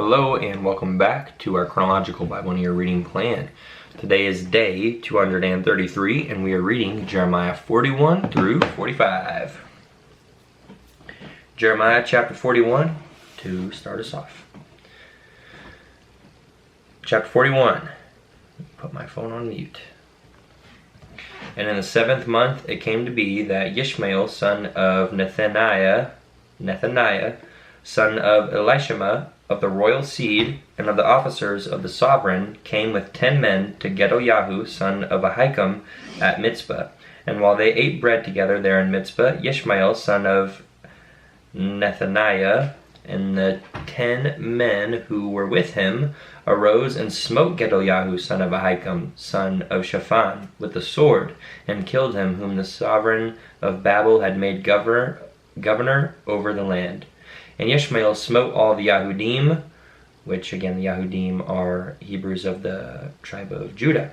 Hello and welcome back to our Chronological Bible in Your Reading Plan. Today is day 233 and we are reading Jeremiah 41 through 45. Jeremiah chapter 41 to start us off. Chapter 41. Put my phone on mute. And in the 7th month it came to be that Ishmael, son of Nethaniah, son of Elishama, of the royal seed, and of the officers of the sovereign, came with 10 men to HalleluYah, son of Ahikam, at Mizpah. And while they ate bread together there in Mizpah, Ishmael, son of Nethaniah, and the 10 men who were with him arose and smote HalleluYah, son of Ahikam, son of Shaphan, with the sword, and killed him, whom the sovereign of Babel had made governor over the land. And Ishmael smote all the Yahudim, which again the Yahudim are Hebrews of the tribe of Judah,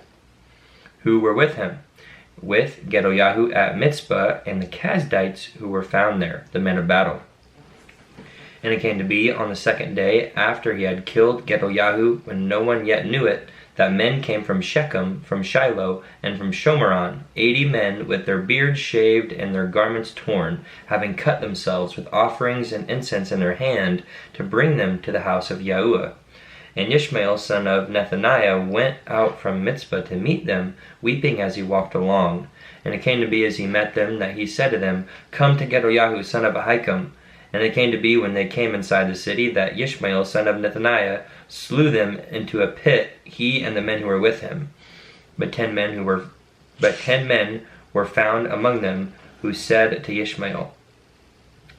who were with him, with HalleluYah at Mizpah, and the Kasdites who were found there, the men of battle. And it came to be on the 2nd day, after he had killed HalleluYah, when no one yet knew it, that men came from Shechem, from Shiloh, and from Shomeron, 80 men with their beards shaved and their garments torn, having cut themselves with offerings and incense in their hand, to bring them to the house of Yahuwah. And Ishmael, son of Nethaniah, went out from Mizpah to meet them, weeping as he walked along. And it came to be as he met them, that he said to them, Come to HalleluYah, son of Ahikam. And it came to be when they came inside the city, that Ishmael, son of Nethaniah, slew them into a pit, he and the men who were with him. But 10 men were found among them, who said to Ishmael,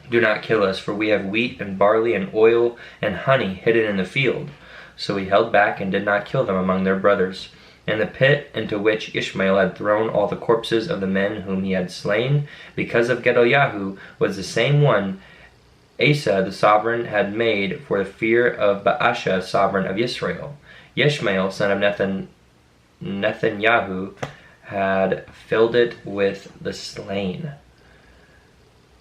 Do not kill us, for we have wheat and barley and oil and honey hidden in the field. So he held back and did not kill them among their brothers. And the pit into which Ishmael had thrown all the corpses of the men whom he had slain, because of HalleluYah, was the same one Asa the sovereign had made for the fear of Baasha, sovereign of Israel. Ishmael, son of Nethaniah, had filled it with the slain.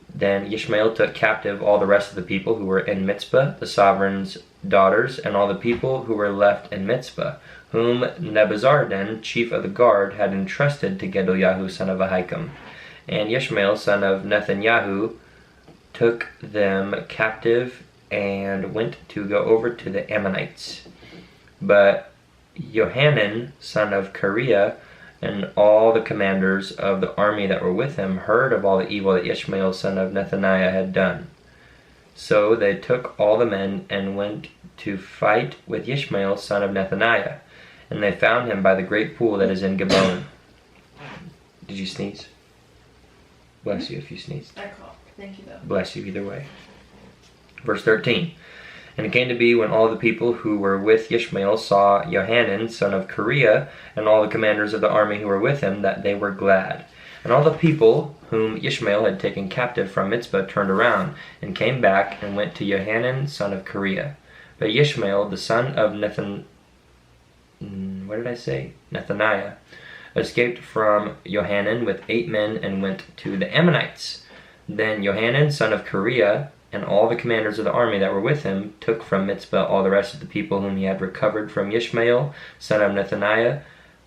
Then Ishmael took captive all the rest of the people who were in Mizpah, the sovereign's daughters, and all the people who were left in Mizpah, whom Nebuzaradan, chief of the guard, had entrusted to HalleluYah, son of Ahikam. And Ishmael, son of Nethaniah, took them captive and went to go over to the Ammonites. But Johanan, son of Kareah, and all the commanders of the army that were with him heard of all the evil that Ishmael, son of Nethaniah, had done. So they took all the men and went to fight with Ishmael, son of Nethaniah. And they found him by the great pool that is in Gabon. Did you sneeze? Bless you if you sneezed. I coughed. Thank you, though. Bless you either way. Verse 13. And it came to be when all the people who were with Ishmael saw Johanan, son of Kareah, and all the commanders of the army who were with him, that they were glad. And all the people whom Ishmael had taken captive from Mizpah turned around, and came back, and went to Johanan, son of Kareah. But Ishmael, the son of Nethaniah, escaped from Johanan with 8 men, and went to the Ammonites. Then Johanan, son of Kareah, and all the commanders of the army that were with him took from Mizpah all the rest of the people whom he had recovered from Ishmael, son of Nethaniah,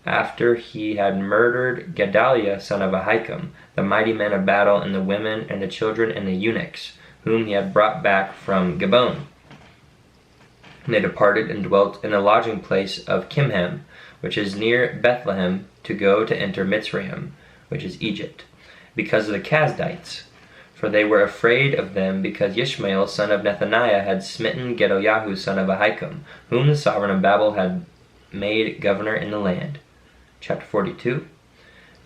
after he had murdered Gedaliah, son of Ahikam, the mighty men of battle, and the women and the children and the eunuchs, whom he had brought back from Gabon. And they departed and dwelt in the lodging place of Kimham, which is near Bethlehem, to go to enter Mitzrayim, which is Egypt, because of the Kasdites. For they were afraid of them, because Ishmael, son of Nethaniah, had smitten HalleluYah, son of Ahikam, whom the sovereign of Babel had made governor in the land. Chapter 42.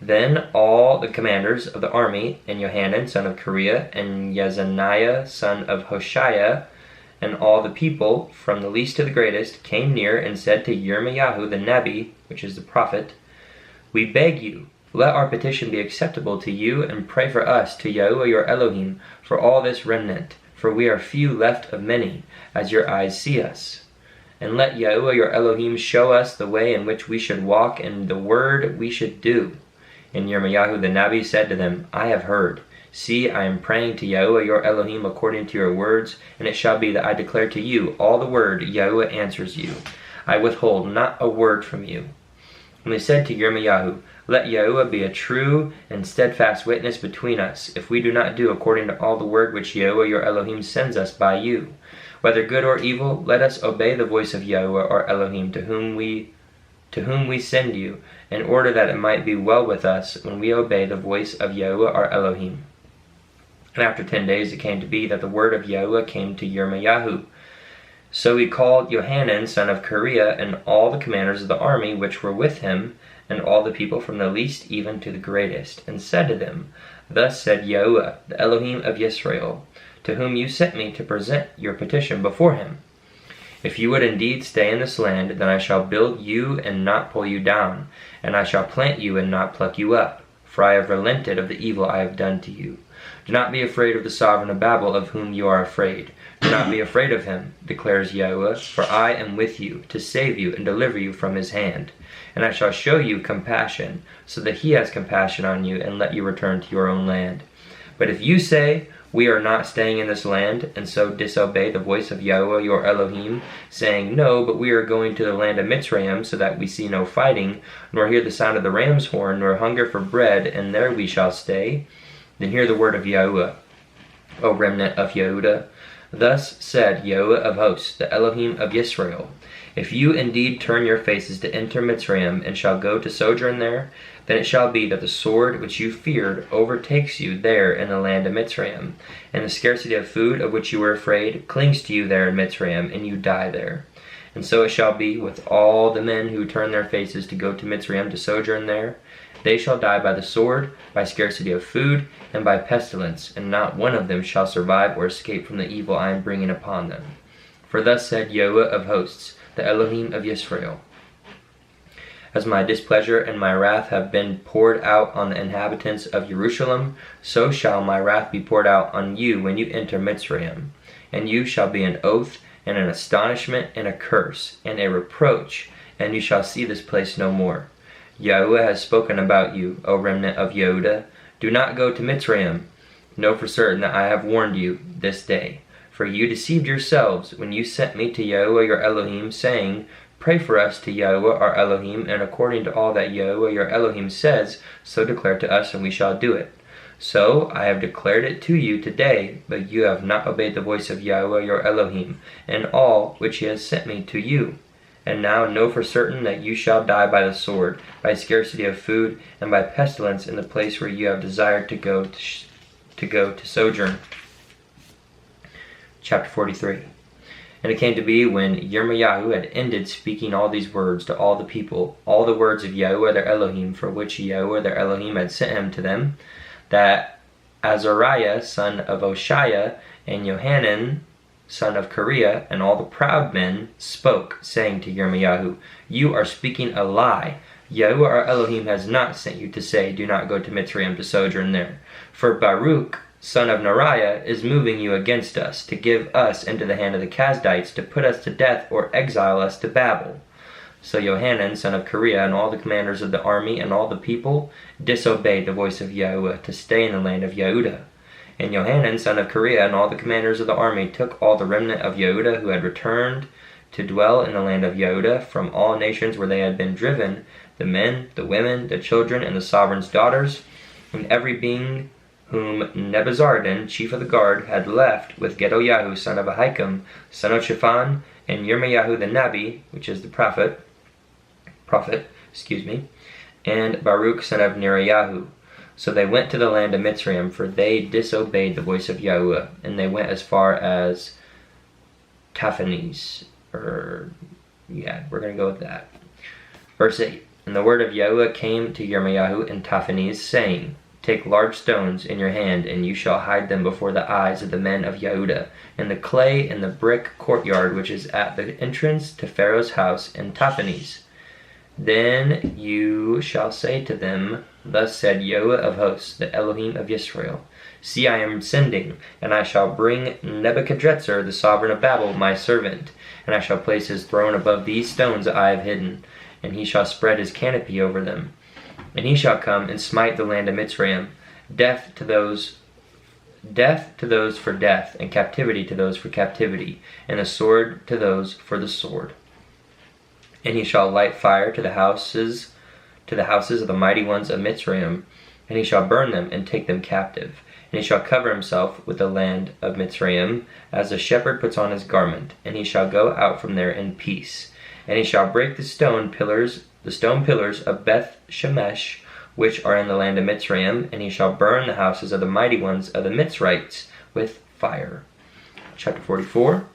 Then all the commanders of the army, and Johanan, son of Kareah, and Yazaniah, son of Hoshaiah, and all the people, from the least to the greatest, came near and said to Yirmiyahu the Nabi, which is the prophet, We beg you, let our petition be acceptable to you, and pray for us to Yahuwah your Elohim for all this remnant, for we are few left of many, as your eyes see us. And let Yahuwah your Elohim show us the way in which we should walk, and the word we should do. And Yirmiyahu the Nabi said to them, I have heard. See, I am praying to Yahuwah your Elohim according to your words, and it shall be that I declare to you all the word Yahuwah answers you. I withhold not a word from you. And they said to Yirmiyahu, Let Yahuwah be a true and steadfast witness between us, if we do not do according to all the word which Yahuwah your Elohim sends us by you. Whether good or evil, let us obey the voice of Yahuwah our Elohim, to whom we send you, in order that it might be well with us when we obey the voice of Yahuwah our Elohim. And after 10 days it came to be that the word of Yahuwah came to Yirmiyahu. So he called Johanan son of Kareah and all the commanders of the army which were with him, and all the people from the least even to the greatest, and said to them, Thus said Yahuwah, the Elohim of Israel, to whom you sent me to present your petition before him. If you would indeed stay in this land, then I shall build you and not pull you down, and I shall plant you and not pluck you up, for I have relented of the evil I have done to you. Do not be afraid of the sovereign of Babel, of whom you are afraid. Do not be afraid of him, declares Yahuwah, for I am with you, to save you and deliver you from his hand. And I shall show you compassion, so that he has compassion on you, and let you return to your own land. But if you say, We are not staying in this land, and so disobey the voice of Yahuwah your Elohim, saying, No, but we are going to the land of Mitzrayim, so that we see no fighting, nor hear the sound of the ram's horn, nor hunger for bread, and there we shall stay, then hear the word of Yahuwah, O remnant of Yehudah. Thus said Yahuwah of hosts, the Elohim of Israel, If you indeed turn your faces to enter Mitzrayim, and shall go to sojourn there, then it shall be that the sword which you feared overtakes you there in the land of Mitzrayim, and the scarcity of food of which you were afraid clings to you there in Mitzrayim, and you die there. And so it shall be with all the men who turn their faces to go to Mitzrayim to sojourn there. They shall die by the sword, by scarcity of food, and by pestilence, and not one of them shall survive or escape from the evil I am bringing upon them. For thus said Yahuwah of hosts, the Elohim of Israel, As my displeasure and my wrath have been poured out on the inhabitants of Jerusalem, so shall my wrath be poured out on you when you enter Mitzrayim. And you shall be an oath, and an astonishment, and a curse, and a reproach, and you shall see this place no more. Yahuwah has spoken about you, O remnant of Yehudah. Do not go to Mitzrayim. Know for certain that I have warned you this day. For you deceived yourselves when you sent me to Yahuwah your Elohim, saying, Pray for us to Yahuwah our Elohim, and according to all that Yahuwah your Elohim says, so declare to us, and we shall do it. So I have declared it to you today, but you have not obeyed the voice of Yahuwah your Elohim, and all which he has sent me to you. And now know for certain that you shall die by the sword, by scarcity of food, and by pestilence in the place where you have desired to go to sojourn. Chapter 43. And it came to be, when Yirmiyahu had ended speaking all these words to all the people, all the words of Yahuwah their Elohim, for which Yahuwah their Elohim had sent him to them, that Azariah son of Oshiah and Johanan son of Kareah, and all the proud men spoke, saying to Yirmiyahu, You are speaking a lie. Yahuwah our Elohim has not sent you to say, Do not go to Mitzrayim to sojourn there. For Baruch, son of Neriah, is moving you against us, to give us into the hand of the Kasdites, to put us to death or exile us to Babel. So Johanan, son of Kareah, and all the commanders of the army and all the people disobeyed the voice of Yahuwah to stay in the land of Yehudah. And Johanan, son of Kareah, and all the commanders of the army took all the remnant of Yehudah who had returned to dwell in the land of Yehudah from all nations where they had been driven, the men, the women, the children, and the sovereign's daughters, and every being whom Nebuzaradan, chief of the guard, had left with Gedaliah, son of Ahikam, son of Shaphan, and Yirmiyahu the Nabi, which is the prophet, and Baruch, son of Neriah. So they went to the land of Mitzrayim, for they disobeyed the voice of Yahuwah, and they went as far as Taphanes. We're going to go with that. Verse 8. And the word of Yahuwah came to Yirmiyahu in Taphanes, saying, Take large stones in your hand, and you shall hide them before the eyes of the men of Yehudah, in the clay in the brick courtyard which is at the entrance to Pharaoh's house in Taphanes. Then you shall say to them, Thus said Yahuwah of hosts, the Elohim of Israel, See, I am sending, and I shall bring Nebuchadrezzar, the sovereign of Babel, my servant, and I shall place his throne above these stones that I have hidden, and he shall spread his canopy over them. And he shall come and smite the land of Mitzrayim, death to those death to those for death, and captivity to those for captivity, and the sword to those for the sword. And he shall light fire to the houses of the mighty ones of Mitzrayim, and he shall burn them and take them captive. And he shall cover himself with the land of Mitzrayim, as a shepherd puts on his garment, and he shall go out from there in peace. And he shall break the stone pillars of Beth Shemesh, which are in the land of Mitzrayim, and he shall burn the houses of the mighty ones of the Mitzrites with fire. Chapter 44.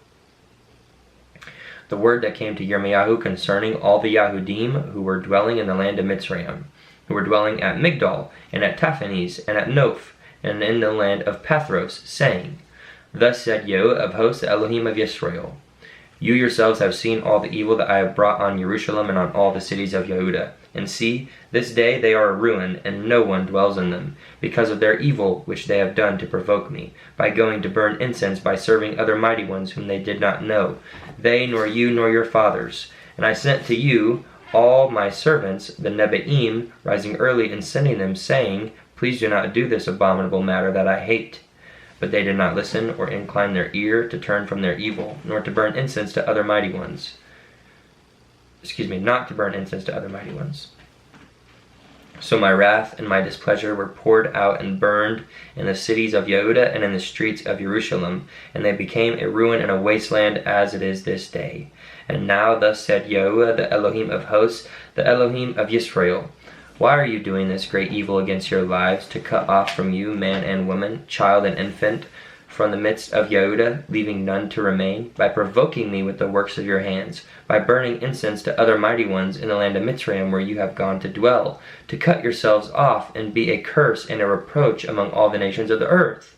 The word that came to Yirmiyahu concerning all the Yahudim who were dwelling in the land of Mitzrayim, who were dwelling at Migdol, and at Taphanes, and at Noph, and in the land of Pathros, saying, Thus said Yehovah of hosts, the Elohim of Yisrael, You yourselves have seen all the evil that I have brought on Jerusalem and on all the cities of Yehudah. And see, this day they are a ruin, and no one dwells in them, because of their evil which they have done to provoke me, by going to burn incense, by serving other mighty ones whom they did not know, they nor you nor your fathers. And I sent to you all my servants, the Nebaim, rising early and sending them, saying, Please do not do this abominable matter that I hate. But they did not listen or incline their ear to turn from their evil, nor to burn incense to other mighty ones. Not to burn incense to other mighty ones. So my wrath and my displeasure were poured out and burned in the cities of Yehudah and in the streets of Jerusalem, and they became a ruin and a wasteland as it is this day. And now thus said Yehovah, the Elohim of hosts, the Elohim of Yisrael, Why are you doing this great evil against your lives, to cut off from you man and woman, child and infant, from the midst of Yehudah, leaving none to remain, by provoking me with the works of your hands, by burning incense to other mighty ones in the land of Mitzrayim where you have gone to dwell, to cut yourselves off and be a curse and a reproach among all the nations of the earth?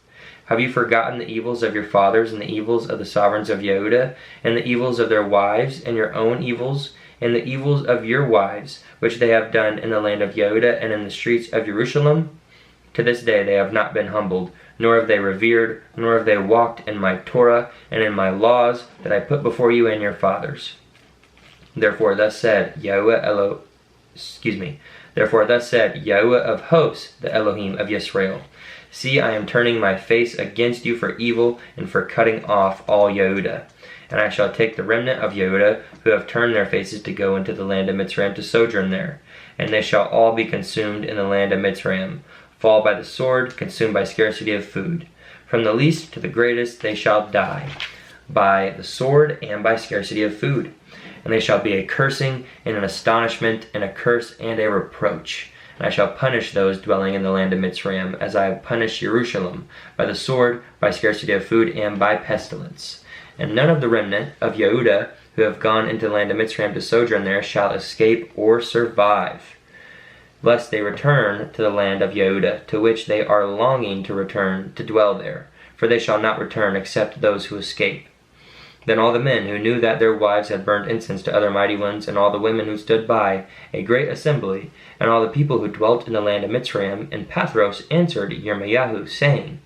Have you forgotten the evils of your fathers and the evils of the sovereigns of Yehudah, and the evils of their wives, and your own evils, and the evils of your wives, which they have done in the land of Yehudah and in the streets of Jerusalem? To this day they have not been humbled, nor have they revered, nor have they walked in my Torah and in my laws that I put before you and your fathers. Therefore thus said Yehovah of hosts, the Elohim of Yisrael, See, I am turning my face against you for evil and for cutting off all Yehudah. And I shall take the remnant of Yehudah, who have turned their faces to go into the land of Mitzrayim to sojourn there. And they shall all be consumed in the land of Mitzrayim, fall by the sword, consumed by scarcity of food. From the least to the greatest they shall die, by the sword and by scarcity of food. And they shall be a cursing and an astonishment, and a curse and a reproach. And I shall punish those dwelling in the land of Mitzrayim, as I have punished Jerusalem, by the sword, by scarcity of food, and by pestilence. And none of the remnant of Yehudah, who have gone into the land of Mitzrayim to sojourn there, shall escape or survive, lest they return to the land of Yehudah, to which they are longing to return, to dwell there. For they shall not return, except those who escape. Then all the men who knew that their wives had burned incense to other mighty ones, and all the women who stood by, a great assembly, and all the people who dwelt in the land of Mitzrayim and Pathros, answered Yirmiyahu, saying,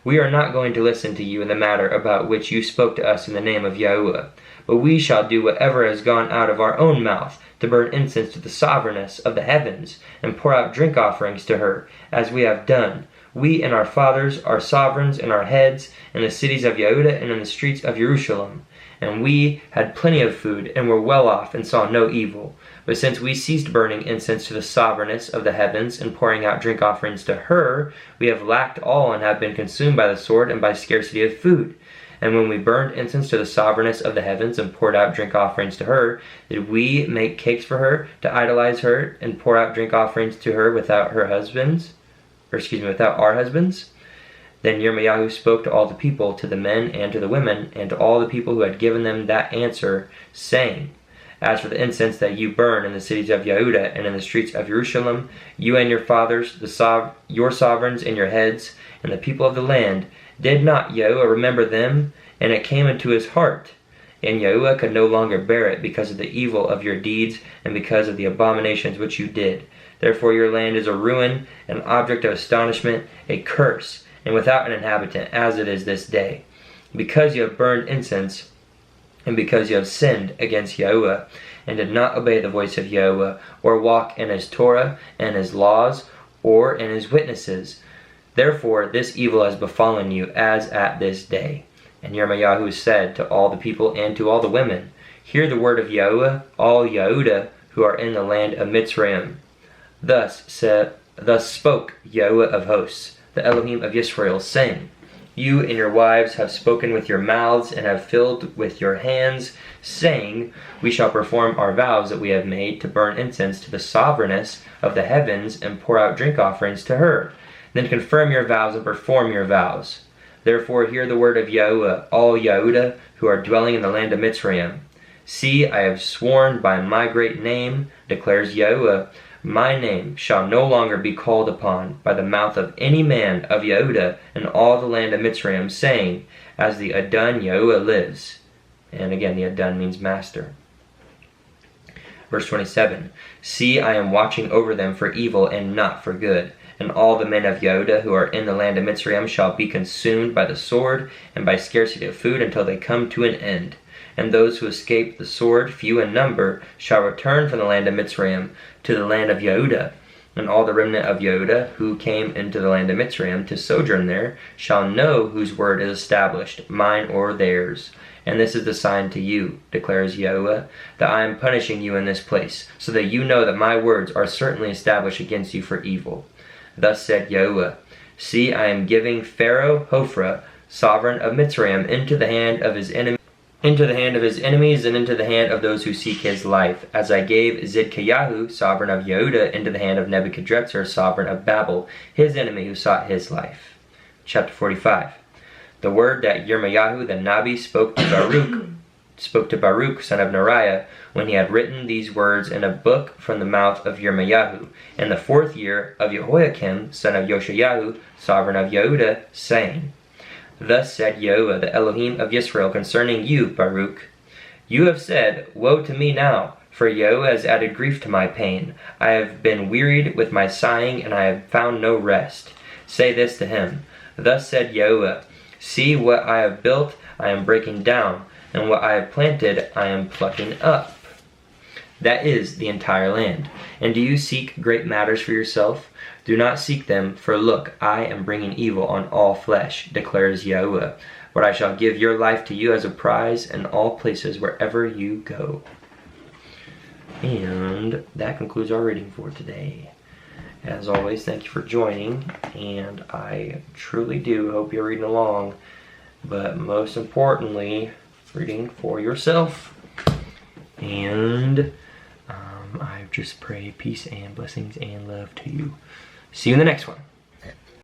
We are not going to listen to you in the matter about which you spoke to us in the name of Yahuwah, but we shall do whatever has gone out of our own mouth, to burn incense to the sovereigness of the heavens, and pour out drink offerings to her, as we have done. We and our fathers, our sovereigns and our heads, in the cities of Yehudah and in the streets of Jerusalem. And we had plenty of food, and were well off, and saw no evil. But since we ceased burning incense to the sovereigness of the heavens, and pouring out drink offerings to her, we have lacked all, and have been consumed by the sword and by scarcity of food. And when we burned incense to the sovereigness of the heavens, and poured out drink offerings to her, did we make cakes for her, to idolize her, and pour out drink offerings to her without our husbands? Then Yirmiyahu spoke to all the people, to the men and to the women, and to all the people who had given them that answer, saying, As for the incense that you burn in the cities of Yehudah and in the streets of Jerusalem, you and your fathers, your sovereigns and your heads, and the people of the land, did not Yahuwah remember them? And it came into his heart. And Yahuwah could no longer bear it because of the evil of your deeds and because of the abominations which you did. Therefore your land is a ruin, an object of astonishment, a curse, and without an inhabitant, as it is this day. Because you have burned incense, and because you have sinned against Yahuwah, and did not obey the voice of Yahuwah, or walk in his Torah and his laws, or in his witnesses. Therefore this evil has befallen you as at this day. And Yirmiyahu said to all the people and to all the women, Hear the word of Yahuwah, all Yehudah who are in the land of Mitzrayim. Thus spoke Yahuwah of hosts, the Elohim of Yisrael, saying, You and your wives have spoken with your mouths and have filled with your hands, saying, We shall perform our vows that we have made to burn incense to the sovereigness of the heavens and pour out drink offerings to her. Then confirm your vows and perform your vows. Therefore hear the word of Yahuwah, all Yehudah who are dwelling in the land of Mitzrayim. See, I have sworn by my great name, declares Yahuwah, my name shall no longer be called upon by the mouth of any man of Yehudah in all the land of Mitzrayim, saying, As the Adon Yahuwah lives. And again, the Adon means master. Verse 27, See, I am watching over them for evil and not for good. And all the men of Yehudah who are in the land of Mitzrayim shall be consumed by the sword and by scarcity of food until they come to an end. And those who escape the sword, few in number, shall return from the land of Mitzrayim to the land of Yehudah. And all the remnant of Yehudah who came into the land of Mitzrayim to sojourn there shall know whose word is established, mine or theirs. And this is the sign to you, declares Yahuwah, that I am punishing you in this place, so that you know that my words are certainly established against you for evil. Thus said Yahuwah, See, I am giving Pharaoh Hophra, sovereign of Mitzrayim, into the hand of his enemies and into the hand of those who seek his life, as I gave Zidkiyahu, sovereign of Yehudah, into the hand of Nebuchadrezzar, sovereign of Babel, his enemy who sought his life. Chapter 45. The word that Yirmiyahu the Nabi spoke to Baruch, son of Neriah, when he had written these words in a book from the mouth of Yirmiyahu, in the 4th year of Jehoiakim, son of Yoshayahu, sovereign of Yehudah, saying, Thus said Yahuwah, the Elohim of Yisrael, concerning you, Baruch. You have said, Woe to me now, for Yahuwah has added grief to my pain. I have been wearied with my sighing, and I have found no rest. Say this to him, Thus said Yahuwah, See, what I have built I am breaking down, and what I have planted I am plucking up. That is the entire land. And do you seek great matters for yourself? Do not seek them, for look, I am bringing evil on all flesh, declares Yahuwah. But I shall give your life to you as a prize in all places wherever you go. And that concludes our reading for today. As always, thank you for joining, and I truly do hope you're reading along, but most importantly, reading for yourself. And I just pray peace and blessings and love to you. See you in the next one.